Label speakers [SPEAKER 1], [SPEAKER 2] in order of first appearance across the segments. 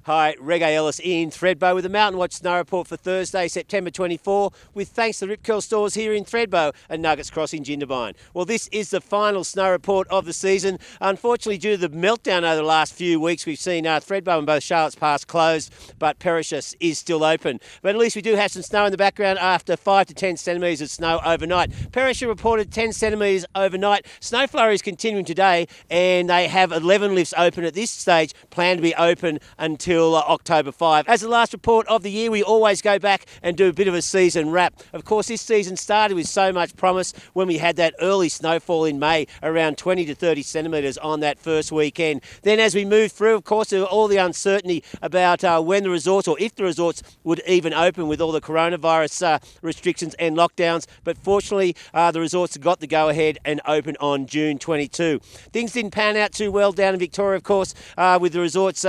[SPEAKER 1] Hi, Reggae Ellis in Thredbo with the Mountain Watch Snow Report for Thursday, September 24, with thanks to the Rip Curl stores here in Thredbo and Nuggets Cross in Jindabyne. Well, this is the final snow report of the season. Unfortunately, due to the meltdown over the last few weeks, we've seen Thredbo and both Charlotte's Pass closed, but Perisher is still open. But at least we do have some snow in the background after 5 to 10 centimetres of snow overnight. Perisher reported 10 centimetres overnight. Snow flurries continuing today, and they have 11 lifts open at this stage, planned to be open until October 5. As the last report of the year, we always go back and do a bit of a season wrap. Of course, this season started with so much promise when we had that early snowfall in May, around 20 to 30 centimetres on that first weekend. Then as we moved through, of course, there was all the uncertainty about when the resorts, or if the resorts would even open with all the coronavirus restrictions and lockdowns. But fortunately, the resorts got the go-ahead and opened on June 22. Things didn't pan out too well down in Victoria, of course, with the resorts,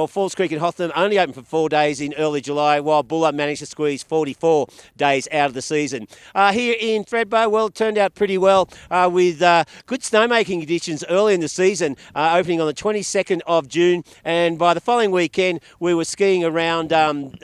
[SPEAKER 1] Falls Creek and Hotham only open for 4 days in early July, while Bulla managed to squeeze 44 days out of the season. Here in Thredbo, well, it turned out pretty well with good snowmaking conditions early in the season, opening on the 22nd of June, and by the following weekend we were skiing around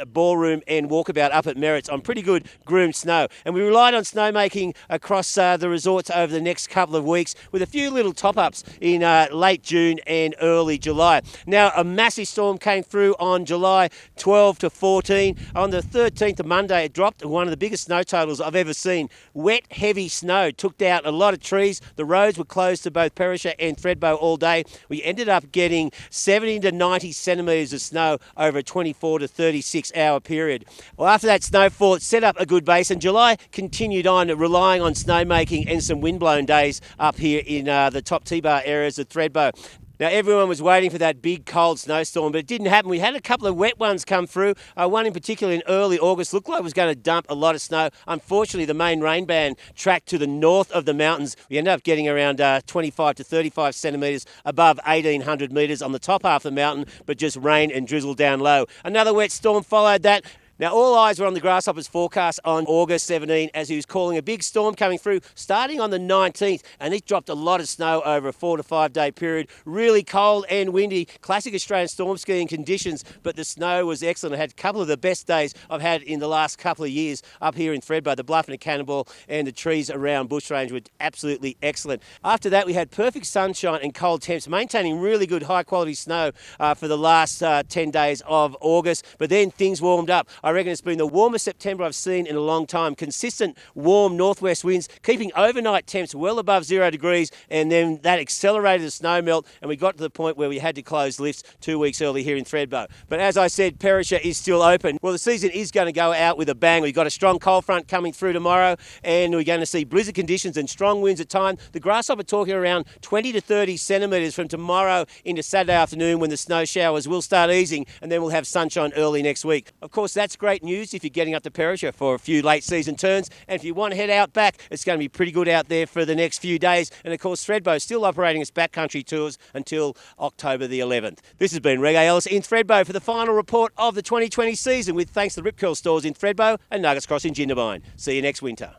[SPEAKER 1] Ballroom and Walkabout up at Merritts on pretty good groomed snow, and we relied on snowmaking across the resorts over the next couple of weeks with a few little top-ups in late June and early July. Now, a massive storm came through on July 12 to 14. On the 13th of Monday, it dropped one of the biggest snow totals I've ever seen. Wet, heavy snow took out a lot of trees. The roads were closed to both Perisher and Thredbo all day. We ended up getting 70 to 90 centimetres of snow over a 24 to 36 hour period. Well, after that snowfall, it set up a good base, and July continued on relying on snowmaking and some windblown days up here in the top T-bar areas of Thredbo. Now, everyone was waiting for that big cold snowstorm, but it didn't happen. We had a couple of wet ones come through. One in particular in early August looked like it was going to dump a lot of snow. Unfortunately, the main rain band tracked to the north of the mountains. We ended up getting around 25 to 35 centimetres above 1,800 metres on the top half of the mountain, but just rain and drizzle down low. Another wet storm followed that. Now, all eyes were on the Grasshoppers forecast on August 17 as he was calling a big storm coming through starting on the 19th, and it dropped a lot of snow over a 4 to 5 day period. Really cold and windy, classic Australian storm skiing conditions, but the snow was excellent. I had a couple of the best days I've had in the last couple of years up here in Thredbo. The bluff and the Cannonball and the trees around Bush Range were absolutely excellent. After that, we had perfect sunshine and cold temps, maintaining really good high quality snow for the last 10 days of August, but then things warmed up. I reckon it's been the warmest September I've seen in a long time. Consistent warm northwest winds, keeping overnight temps well above 0 degrees, and then that accelerated the snow melt, and we got to the point where we had to close lifts 2 weeks early here in Thredbo. But as I said, Perisher is still open. Well, the season is going to go out with a bang. We've got a strong cold front coming through tomorrow, and we're going to see blizzard conditions and strong winds at times. The Grasshopper talking around 20 to 30 centimetres from tomorrow into Saturday afternoon, when the snow showers will start easing, and then we'll have sunshine early next week. Of course, that's great news if you're getting up to Perisher for a few late season turns, and if you want to head out back, it's going to be pretty good out there for the next few days. And of course, Thredbo is still operating its backcountry tours until October the 11th. This has been Reggae Ellis in Thredbo for the final report of the 2020 season, with thanks to the Rip Curl stores in Thredbo and Nuggets Cross in Jindabyne. See you next winter.